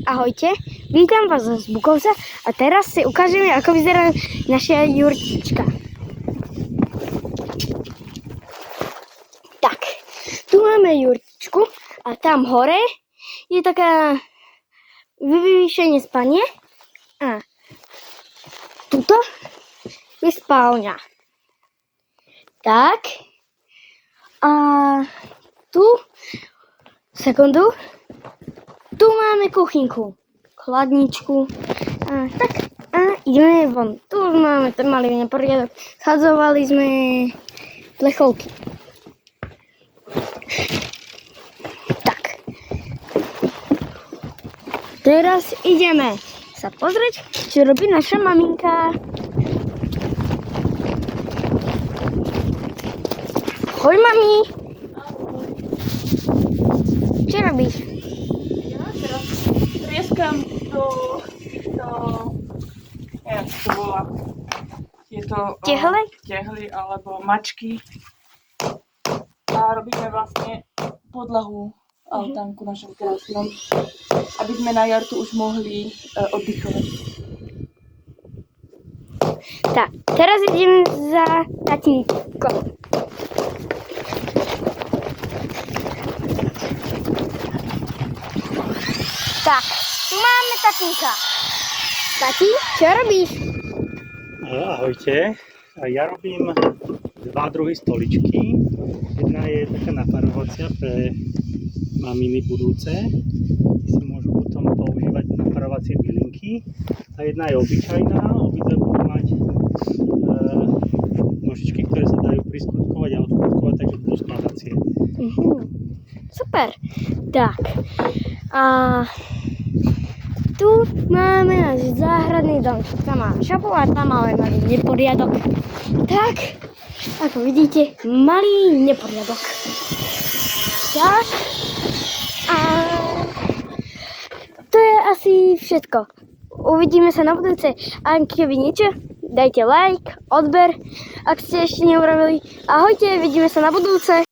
Ahojte, vítam vás z Bukovca a teraz si ukážeme, ako vyzerá naša jurtička. Tak, tu máme jurtičku a tam hore je taká vyvýšenie spanie a tuto je spálňa. Tak, a tu, sekundu, tu máme kuchynku, chladničku, a ideme von. Tu už máme ten malý neporiadok, schadzovali sme plechovky. Tak, teraz ideme sa pozrieť, čo robí naša maminka. Ahoj, mami. Čo robíš? Trieskam do týchto, neviem, čo to volá, tieto tehly alebo mačky a robíme vlastne podlahu altánku našom krásnom, aby sme na jar tu už mohli oddychovať. Tak, teraz ideme za tatínkom. Tak, tu máme tatínka. Tati, čo robíš? Ahojte, ja robím dva druhy stoličky. Jedna je taká naparovacia pre maminy budúce, kde si môžu potom používať naparovacie bylinky. A jedna je obyčajná, obidve budú mať nožičky, ktoré sa dajú priskutkovať a odkutkovať, takže budú skladacie. Super. Tak, a tu máme náš záhradný dom. Tam máme šapu a tam máme malý neporiadok. Tak, ako vidíte, malý neporiadok. Tak, a to je asi všetko. Uvidíme sa na budúce. A keby niečo, dajte like, odber, ak ste ešte neurobili. Ahojte, vidíme sa na budúce.